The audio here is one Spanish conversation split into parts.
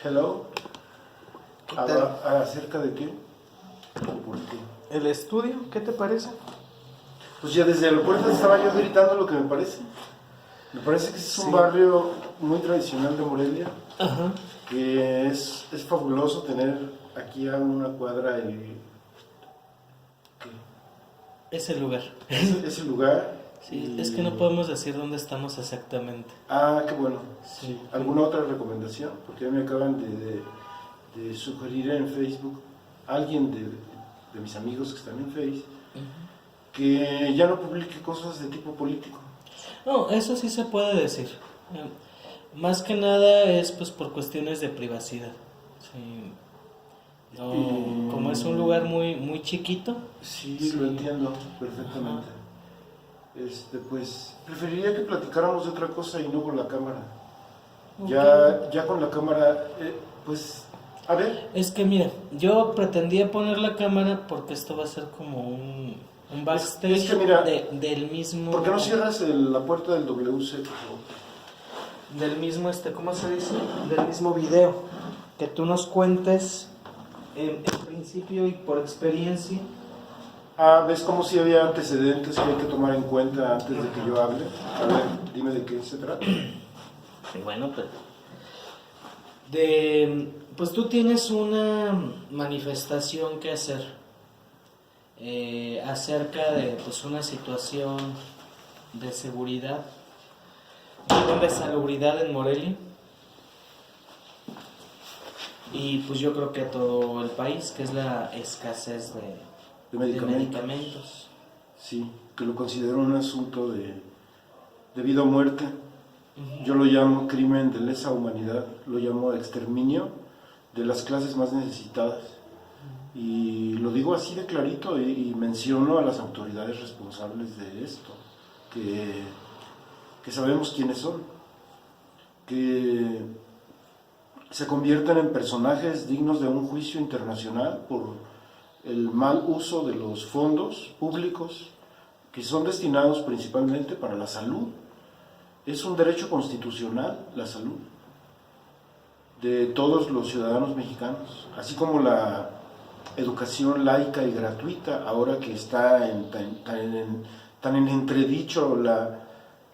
Hello. ¿Qué tal? ¿Acerca de qué? ¿Por qué? ¿El estudio? ¿Qué te parece? Pues ya desde la puerta estaba yo gritando lo que me parece. Me parece que es un barrio muy tradicional de Morelia, Ajá. que es fabuloso tener aquí a una cuadra Ese lugar. ese lugar. Sí, es que no podemos decir dónde estamos exactamente. Ah, qué bueno. Sí. ¿Alguna otra recomendación? Porque me acaban de sugerir en Facebook alguien de mis amigos que están en Facebook que ya no publique cosas de tipo político. No, eso sí se puede decir. Más que nada es pues por cuestiones de privacidad. Sí. No, como es un lugar muy chiquito. Sí, lo entiendo perfectamente. Pues preferiría que platicáramos de otra cosa y no con la cámara. Okay. Ya con la cámara, pues, a ver. Es que mira, yo pretendía poner la cámara porque esto va a ser como un backstage es que mira, del mismo... ¿Por qué no cierras la puerta del WC, por favor? Del mismo, ¿cómo se dice? Del mismo video. Que tú nos cuentes en principio y por experiencia. Ah, ¿ves como si había antecedentes que hay que tomar en cuenta antes de que yo hable? A ver, dime de qué se trata. Bueno, pues tú tienes una manifestación que hacer acerca de pues una situación de seguridad, de salubridad en Morelia y pues yo creo que todo el país, que es la escasez de medicamentos. Sí, que lo considero un asunto de vida o muerte. Yo lo llamo crimen de lesa humanidad, lo llamo exterminio de las clases más necesitadas. Y lo digo así de clarito y menciono a las autoridades responsables de esto, que sabemos quiénes son, que se convierten en personajes dignos de un juicio internacional por el mal uso de los fondos públicos que son destinados principalmente para la salud. Es un derecho constitucional la salud de todos los ciudadanos mexicanos, así como la educación laica y gratuita, ahora que está tan en entredicho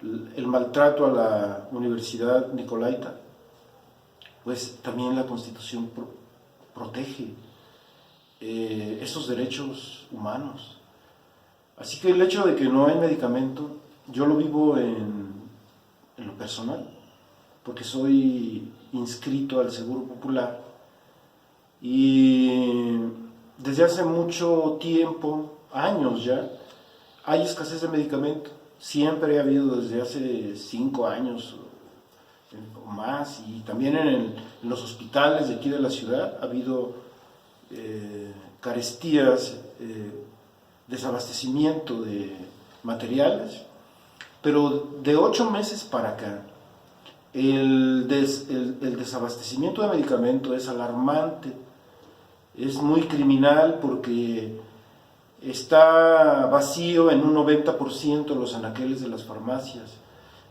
el maltrato a la Universidad Nicolaita, pues también la Constitución protege esos derechos humanos. Así que el hecho de que no hay medicamento, yo lo vivo en lo personal, porque soy inscrito al Seguro Popular y desde hace mucho tiempo, años ya, hay escasez de medicamento. Siempre ha habido desde hace 5 años o más, y también en los hospitales de aquí de la ciudad ha habido carestías, desabastecimiento de materiales, pero de 8 meses para acá el desabastecimiento de medicamentos es alarmante, es muy criminal porque está vacío en un 90% los anaqueles de las farmacias,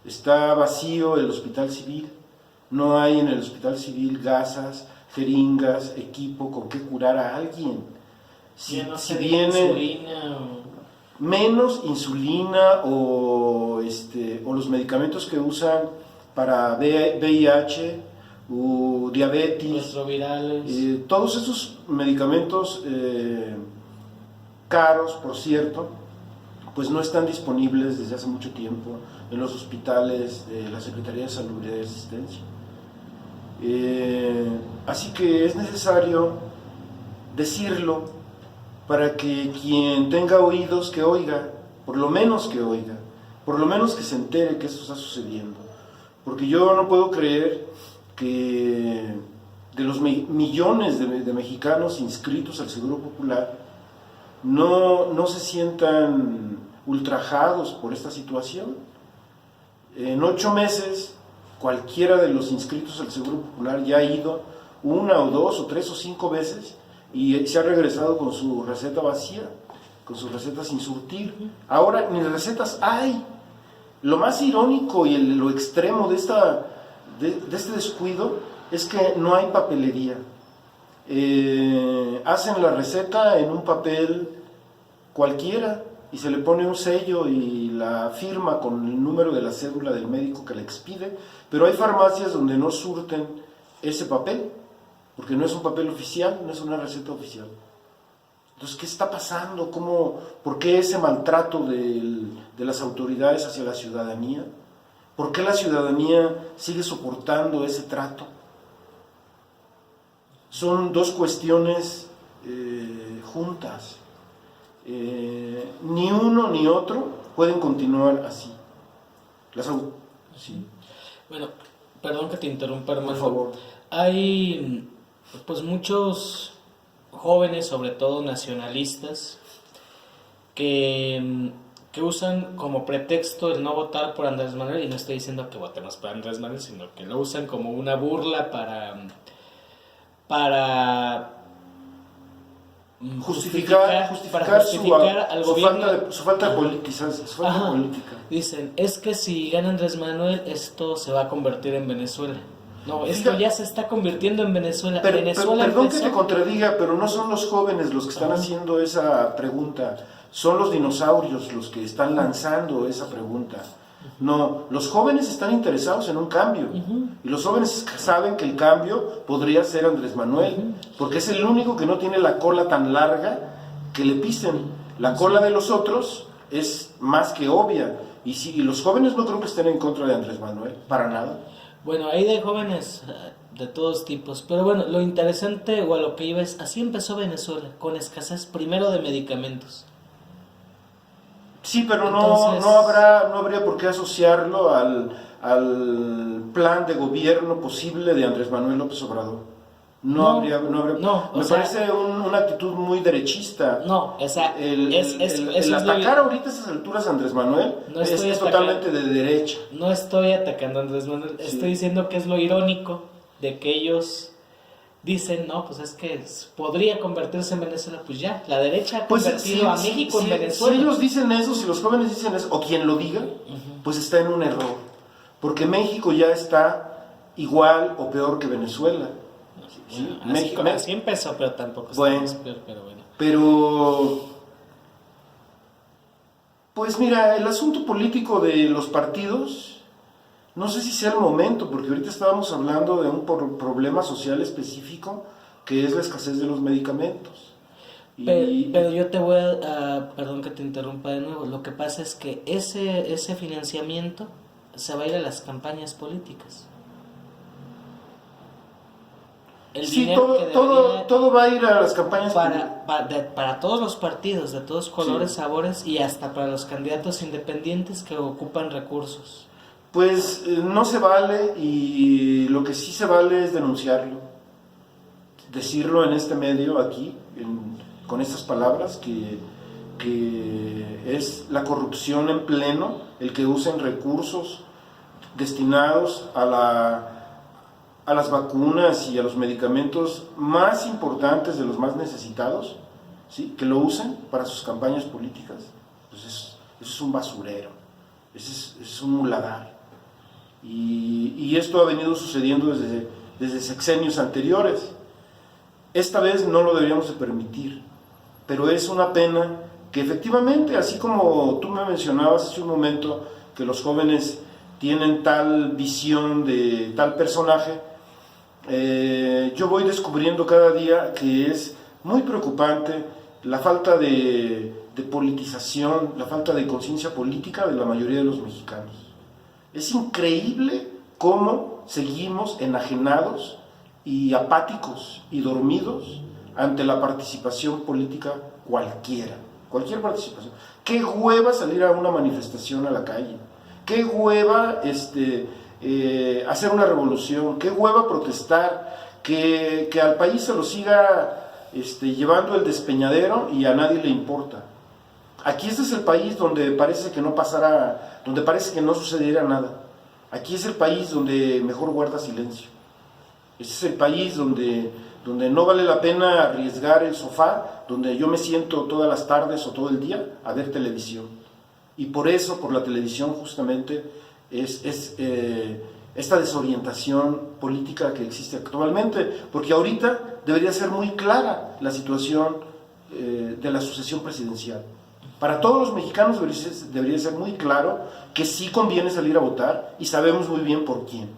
está vacío el hospital civil, no hay en el hospital civil gasas, jeringas, equipo con que curar a alguien. Si viene insulina menos insulina o los medicamentos que usan para VIH o diabetes, retrovirales, todos esos medicamentos caros, por cierto, pues no están disponibles desde hace mucho tiempo en los hospitales de la Secretaría de Salud y Asistencia. Así que es necesario decirlo para que quien tenga oídos que oiga, por lo menos que oiga, por lo menos que se entere que esto está sucediendo. Porque yo no puedo creer que de los millones de mexicanos inscritos al Seguro Popular no se sientan ultrajados por esta situación. En 8 meses, cualquiera de los inscritos al Seguro Popular ya ha ido 1 o 2 o 3 o 5 veces y se ha regresado con su receta vacía, con su receta sin surtir. Ahora ni recetas hay. Lo más irónico y lo extremo de este descuido es que no hay papelería. Hacen la receta en un papel cualquiera y se le pone un sello y la firma con el número de la cédula del médico que la expide, pero hay farmacias donde no surten ese papel, porque no es un papel oficial, no es una receta oficial. Entonces, ¿qué está pasando? ¿Por qué ese maltrato de las autoridades hacia la ciudadanía? ¿Por qué la ciudadanía sigue soportando ese trato? Son dos cuestiones juntas. Ni uno ni otro pueden continuar así. Sí. Bueno, perdón que te interrumpa, hermano. Por favor. Hay pues muchos jóvenes, sobre todo nacionalistas, que usan como pretexto el no votar por Andrés Manuel, y no estoy diciendo que votemos por Andrés Manuel, sino que lo usan como una burla para justificar al gobierno. su falta de política. Dicen, es que si gana Andrés Manuel, esto se va a convertir en Venezuela. No, esto ya se está convirtiendo en Venezuela. Perdón que te contradiga, pero no son los jóvenes los que están haciendo esa pregunta, son los dinosaurios los que están lanzando esa pregunta. No, los jóvenes están interesados en un cambio, y los jóvenes saben que el cambio podría ser Andrés Manuel, porque es el único que no tiene la cola tan larga que le pisen. La cola de los otros es más que obvia, y los jóvenes no creo que estén en contra de Andrés Manuel, para nada. Bueno, hay de jóvenes de todos tipos, pero bueno, lo interesante o a lo que iba es, así empezó Venezuela, con escasez primero de medicamentos. Sí, pero Entonces, no habría por qué asociarlo al plan de gobierno posible de Andrés Manuel López Obrador. Me parece una actitud muy derechista. No, o sea, el atacar ahorita a esas alturas a Andrés Manuel es totalmente de derecha. No estoy atacando a Andrés Manuel, estoy diciendo que es lo irónico de que ellos dicen, no, pues es que podría convertirse en Venezuela. Pues ya, la derecha ha convertido a México en Venezuela. Si ellos dicen eso, si los jóvenes dicen eso, o quien lo diga, pues está en un error, porque México ya está igual o peor que Venezuela. Sí, México así empezó, pero tampoco está más peor, pero bueno. Pero, pues mira, el asunto político de los partidos, no sé si sea el momento, porque ahorita estábamos hablando de un problema social específico, que es la escasez de los medicamentos. Pero yo te voy perdón que te interrumpa de nuevo, lo que pasa es que ese financiamiento se va a ir a las campañas políticas. Todo va a ir a las campañas para todos los partidos, de todos colores, sabores, y hasta para los candidatos independientes que ocupan recursos. Pues no se vale, y lo que sí se vale es denunciarlo, decirlo en este medio aquí, con estas palabras, que es la corrupción en pleno, el que usen recursos destinados a las vacunas y a los medicamentos más importantes de los más necesitados, ¿sí? Que lo usen para sus campañas políticas. Pues eso es un basurero, eso es un muladar. Y esto ha venido sucediendo desde sexenios anteriores. Esta vez no lo deberíamos de permitir, pero es una pena que efectivamente, así como tú me mencionabas hace un momento, que los jóvenes tienen tal visión de tal personaje, yo voy descubriendo cada día que es muy preocupante la falta de politización, la falta de conciencia política de la mayoría de los mexicanos. Es increíble cómo seguimos enajenados y apáticos y dormidos ante la participación política cualquier participación. Qué hueva salir a una manifestación a la calle, qué hueva hacer una revolución, qué hueva protestar, que al país se lo siga llevando el despeñadero y a nadie le importa. Aquí este es el país donde parece que no pasará, donde parece que no sucediera nada. Aquí es el país donde mejor guarda silencio. Este es el país donde no vale la pena arriesgar el sofá, donde yo me siento todas las tardes o todo el día a ver televisión. Y por eso, por la televisión justamente, es esta desorientación política que existe actualmente, porque ahorita debería ser muy clara la situación de la sucesión presidencial. Para todos los mexicanos debería ser muy claro que sí conviene salir a votar y sabemos muy bien por quién.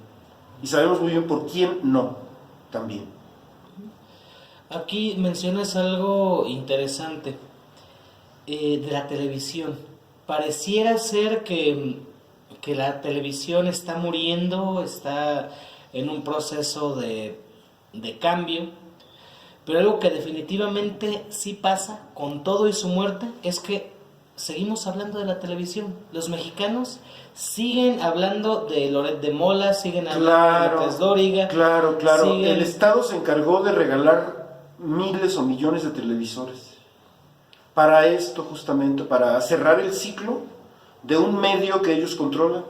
Y sabemos muy bien por quién no, también. Aquí mencionas algo interesante de la televisión. Pareciera ser que la televisión está muriendo, está en un proceso de cambio, pero algo que definitivamente sí pasa con todo y su muerte es que seguimos hablando de la televisión. Los mexicanos siguen hablando de Loret de Mola, siguen hablando de López Dóriga. Claro. El Estado se encargó de regalar miles o millones de televisores para esto, justamente, para cerrar el ciclo de un medio que ellos controlan.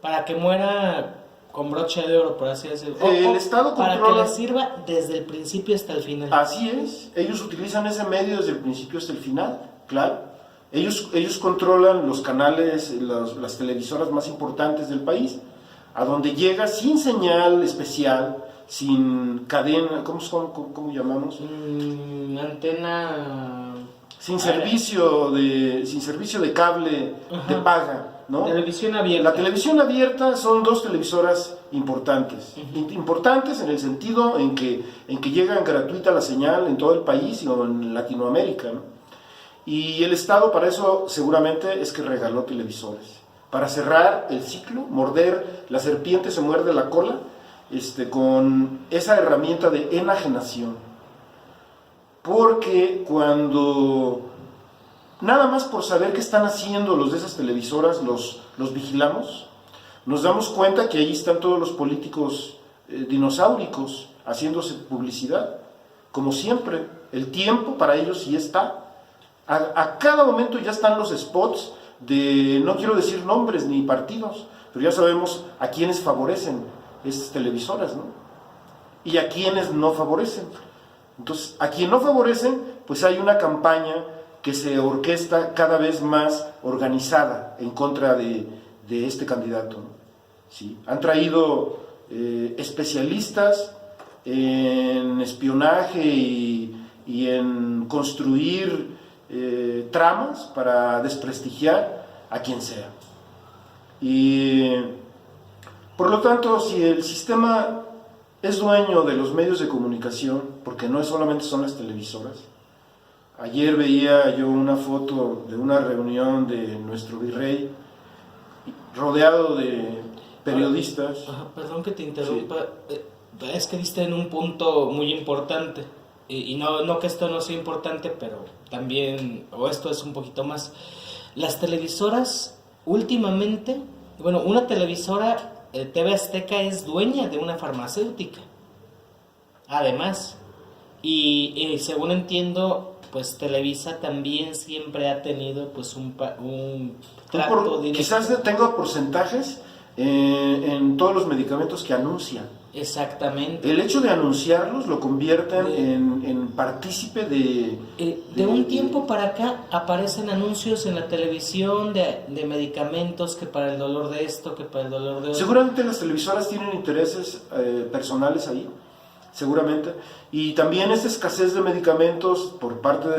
Para que muera con broche de oro, por así decirlo. El Estado para controla... que les sirva desde el principio hasta el final. Así es, ellos utilizan ese medio desde el principio hasta el final, claro. Ellos controlan los canales, las televisoras más importantes del país, a donde llega sin señal especial, sin cadena, ¿cómo llamamos? Antena... Sin servicio de cable. Ajá. De paga, ¿no? Televisión abierta. La televisión abierta son dos televisoras importantes. Uh-huh. Importantes en el sentido en que llega gratuita la señal en todo el país y en Latinoamérica, ¿no? Y el Estado para eso seguramente es que regaló televisores. Para cerrar el ciclo, la serpiente se muerde la cola, con esa herramienta de enajenación. Porque cuando, nada más por saber qué están haciendo los de esas televisoras, los vigilamos, nos damos cuenta que ahí están todos los políticos dinosauricos haciéndose publicidad. Como siempre, el tiempo para ellos sí está. A cada momento ya están los spots de, no quiero decir nombres ni partidos, pero ya sabemos a quiénes favorecen estas televisoras, ¿no? Y a quiénes no favorecen. Entonces, a quien no favorecen, pues hay una campaña que se orquesta cada vez más organizada en contra de este candidato, ¿no? ¿Sí? Han traído especialistas en espionaje y en construir tramas para desprestigiar a quien sea. Y por lo tanto, si el sistema es dueño de los medios de comunicación, porque no solamente son las televisoras. Ayer veía yo una foto de una reunión de nuestro virrey rodeado de periodistas. Perdón que te interrumpa, sí. Es que diste en un punto muy importante, y no que esto no sea importante, pero también, o esto es un poquito más. Las televisoras últimamente, bueno, una televisora, TV Azteca es dueña de una farmacéutica, además, y según entiendo, pues Televisa también siempre ha tenido pues un trato directo. Quizás tenga porcentajes en todos los medicamentos que anuncia. Exactamente. El hecho de anunciarlos lo convierten en partícipe de un tiempo para acá aparecen anuncios en la televisión de medicamentos, que para el dolor de esto, que para el dolor de otro. Seguramente las televisoras tienen intereses personales ahí, seguramente, y también esta escasez de medicamentos por parte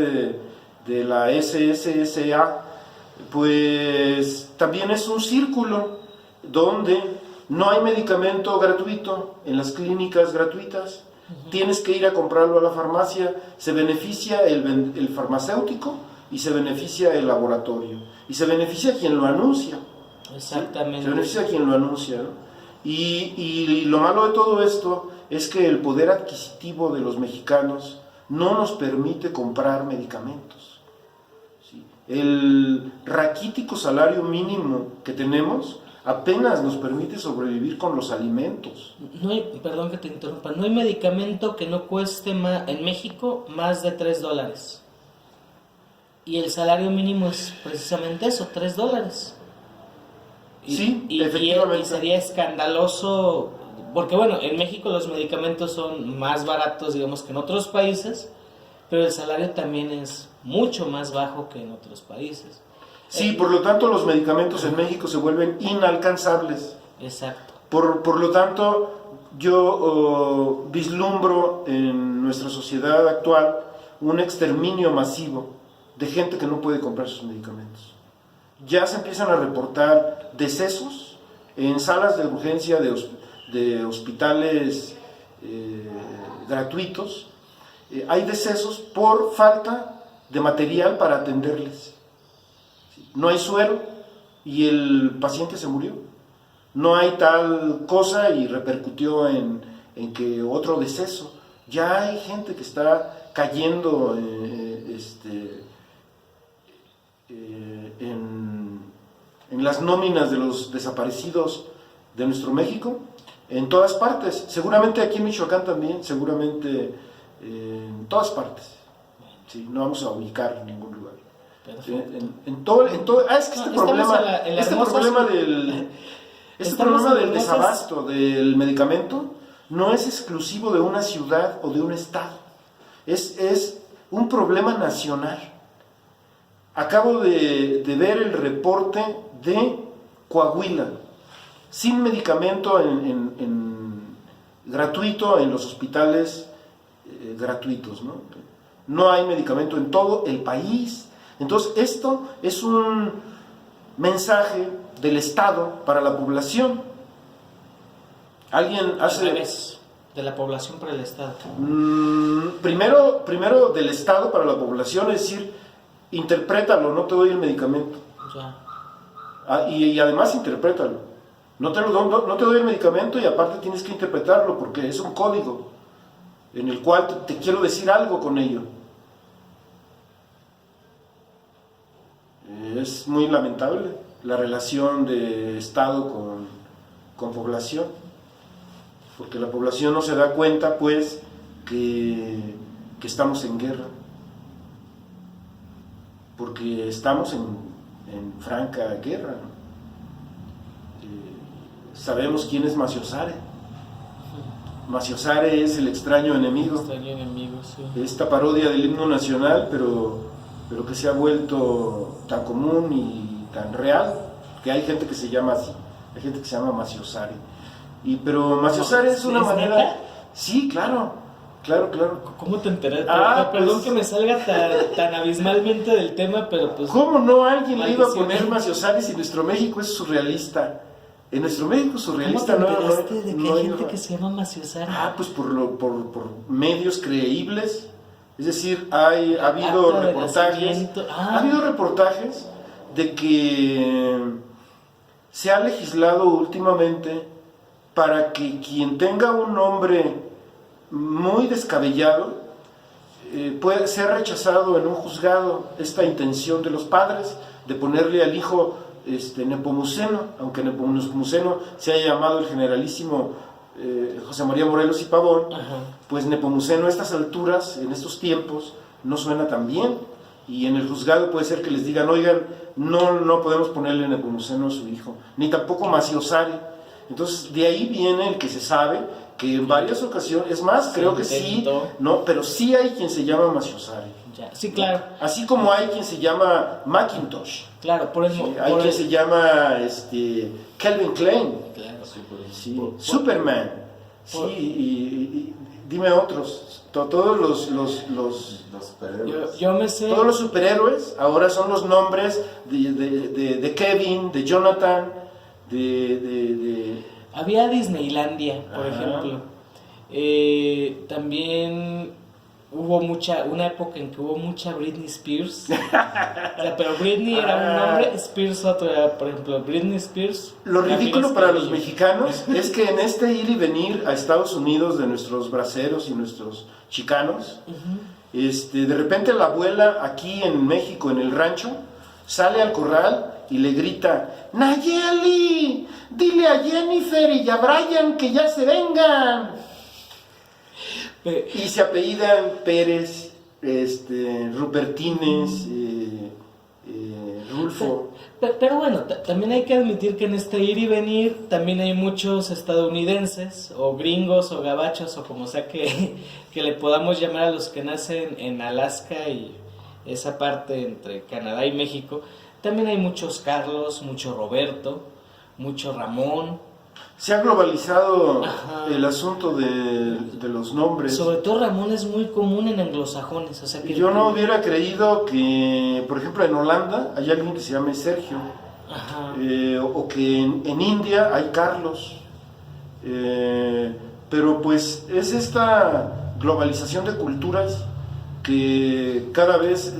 de la SSSA, pues también es un círculo donde no hay medicamento gratuito en las clínicas gratuitas. Uh-huh. Tienes que ir a comprarlo a la farmacia. Se beneficia el farmacéutico y se beneficia el laboratorio. Y se beneficia quien lo anuncia. Exactamente. ¿Sí? Se beneficia quien lo anuncia, ¿no? Y lo malo de todo esto es que el poder adquisitivo de los mexicanos no nos permite comprar medicamentos. ¿Sí? El raquítico salario mínimo que tenemos apenas nos permite sobrevivir con los alimentos. Perdón que te interrumpa, no hay medicamento que no cueste en México más de $3. Y el salario mínimo es precisamente eso, $3. Sí, efectivamente. Y sería escandaloso, porque bueno, en México los medicamentos son más baratos, digamos, que en otros países, pero el salario también es mucho más bajo que en otros países. Sí, por lo tanto los medicamentos en México se vuelven inalcanzables. Exacto. Por lo tanto, yo vislumbro en nuestra sociedad actual un exterminio masivo de gente que no puede comprar sus medicamentos. Ya se empiezan a reportar decesos en salas de urgencia de hospitales gratuitos. Hay decesos por falta de material para atenderles. No hay suero y el paciente se murió. No hay tal cosa y repercutió en que otro deceso. Ya hay gente que está cayendo en las nóminas de los desaparecidos de nuestro México, en todas partes. Seguramente aquí en Michoacán también, seguramente en todas partes. Sí, no vamos a ubicar en ningún lugar. En todo, es que este problema del desabasto del medicamento no es exclusivo de una ciudad o de un estado, es un problema nacional. Acabo de ver el reporte de Coahuila, sin medicamento gratuito en los hospitales gratuitos, ¿no? No hay medicamento en todo el país. Entonces esto es un mensaje del Estado para la población. Alguien hace... Al revés, de la población para el Estado. Primero del Estado para la población, es decir, interprétalo, no te doy el medicamento. Ya. Y además interprétalo. No te doy el medicamento y aparte tienes que interpretarlo porque es un código en el cual te quiero decir algo con ello. Es muy lamentable la relación de Estado con población, porque la población no se da cuenta, pues, que estamos en guerra, porque estamos en franca guerra, ¿no? Sabemos quién es Maciosare. Maciosare es el extraño enemigo. Sí. Esta parodia del himno nacional, pero que se ha vuelto tan común y tan real, que hay gente que se llama así, hay gente que se llama Maciosare. Pero Maciosare es una manera... ¿Neta? Sí, claro. ¿Cómo te enteraste? pues... Perdón que me salga tan abismalmente del tema, pero pues... ¿Cómo no alguien le iba a poner Maciosare si nuestro México es surrealista? En nuestro México surrealista ¿Cómo te enteraste de que no hay gente que se llama Maciosare? Pues por medios creíbles. Es decir, ha habido reportajes de que se ha legislado últimamente para que quien tenga un nombre muy descabellado puede ser rechazado en un juzgado. Esta intención de los padres de ponerle al hijo Nepomuceno, aunque Nepomuceno se haya llamado el generalísimo José María Morelos y Pavón. Ajá. Pues Nepomuceno a estas alturas, en estos tiempos, no suena tan bien, y en el juzgado puede ser que les digan, oigan, no podemos ponerle Nepomuceno a su hijo, ni tampoco Maciosare. Entonces de ahí viene el que se sabe que en varias ocasiones, es más, creo que sí, no, pero sí hay quien se llama Maciosare. Ya. Sí, claro. Así como hay quien se llama Macintosh. Claro, hay quien se llama Calvin Klein. Claro. Sí, Superman. Sí, y dime otros. Todos los superhéroes. Yo me sé. Todos los superhéroes ahora son los nombres de Kevin, de Jonathan, Había Disneylandia, por ejemplo. También hubo una época en que hubo mucha Britney Spears. Pero Britney era un nombre, Spears otro era, por ejemplo, Britney Spears. Lo ridículo para los mexicanos es que en este ir y venir a Estados Unidos de nuestros braceros y nuestros chicanos, de repente la abuela aquí en México, en el rancho, sale al corral y le grita: Nayeli, dile a Jennifer y a Brian que ya se vengan. Y se apellidan Pérez, Rupertines, Rulfo. Pero bueno, también hay que admitir que en este ir y venir también hay muchos estadounidenses o gringos o gabachos o como sea que le podamos llamar a los que nacen en Alaska y esa parte entre Canadá y México. También hay muchos Carlos, mucho Roberto, mucho Ramón, Se ha globalizado Ajá. el asunto de los nombres. Sobre todo Ramón es muy común en anglosajones, o sea que Yo no hubiera creído que, por ejemplo, en Holanda hay alguien que se llame Sergio, Ajá. o que en India hay Carlos. Pero pues es esta globalización de culturas que cada vez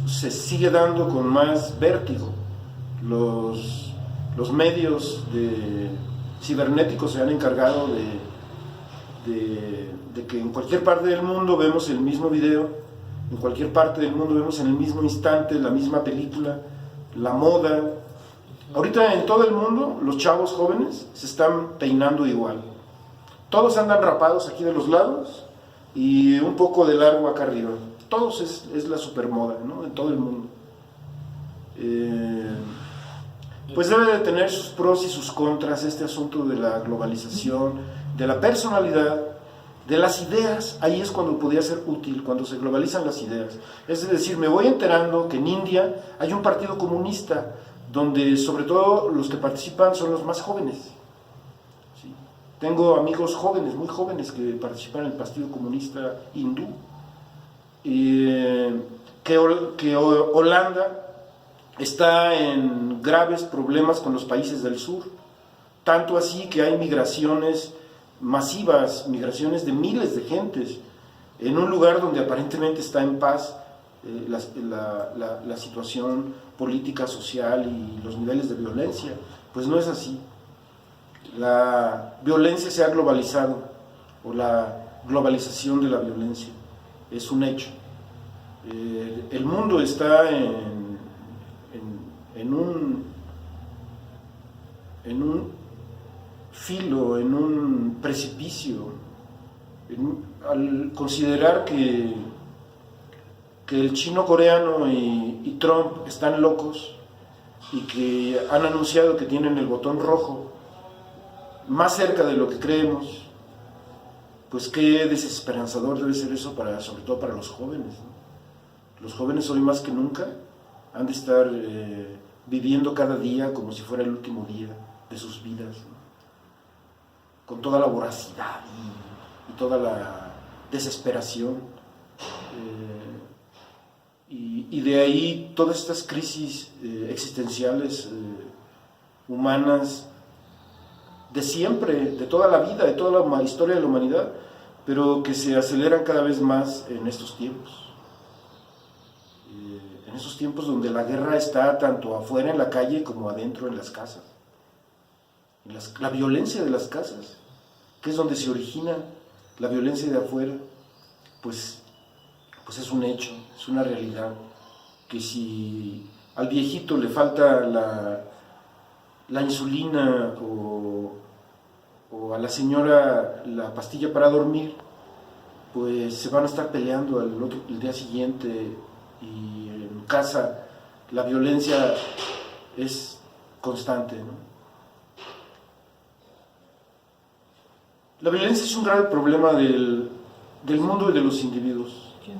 se sigue dando con más vértigo. Los medios cibernéticos se han encargado de que en cualquier parte del mundo vemos el mismo video, en cualquier parte del mundo vemos en el mismo instante la misma película, la moda. Ahorita en todo el mundo los chavos jóvenes se están peinando igual. Todos andan rapados aquí de los lados y un poco de largo acá arriba. Todos es la supermoda, ¿no? En todo el mundo. Pues debe de tener sus pros y sus contras este asunto de la globalización, de la personalidad, de las ideas. Ahí es cuando podría ser útil, cuando se globalizan las ideas. Es decir, me voy enterando que en India hay un partido comunista donde sobre todo los que participan son los más jóvenes. ¿Sí? Tengo amigos jóvenes, muy jóvenes, que participan en el Partido Comunista Hindú. Que Holanda está en graves problemas con los países del sur, tanto así que hay migraciones masivas, migraciones de miles de gentes, en un lugar donde aparentemente está en paz la situación política, social y los niveles de violencia. Pues no es así. La violencia se ha globalizado, o la globalización de la violencia es un hecho. El mundo está en un filo, en un precipicio, al considerar que el chino coreano y Trump están locos y que han anunciado que tienen el botón rojo más cerca de lo que creemos, pues qué desesperanzador debe ser eso, sobre todo para los jóvenes, ¿no? Los jóvenes hoy más que nunca han de estar viviendo cada día como si fuera el último día de sus vidas, ¿no? Con toda la voracidad y toda la desesperación, y de ahí todas estas crisis existenciales humanas de siempre, de toda la vida, de toda la historia de la humanidad, pero que se aceleran cada vez más en estos tiempos. En esos tiempos donde la guerra está tanto afuera en la calle como adentro en las casas. La violencia de las casas, que es donde se origina la violencia de afuera, pues es un hecho, es una realidad, que si al viejito le falta la insulina o a la señora la pastilla para dormir, pues se van a estar peleando el día siguiente, y en casa la violencia es constante, ¿no? La violencia es un grave problema del mundo y de los individuos. ¿Quién?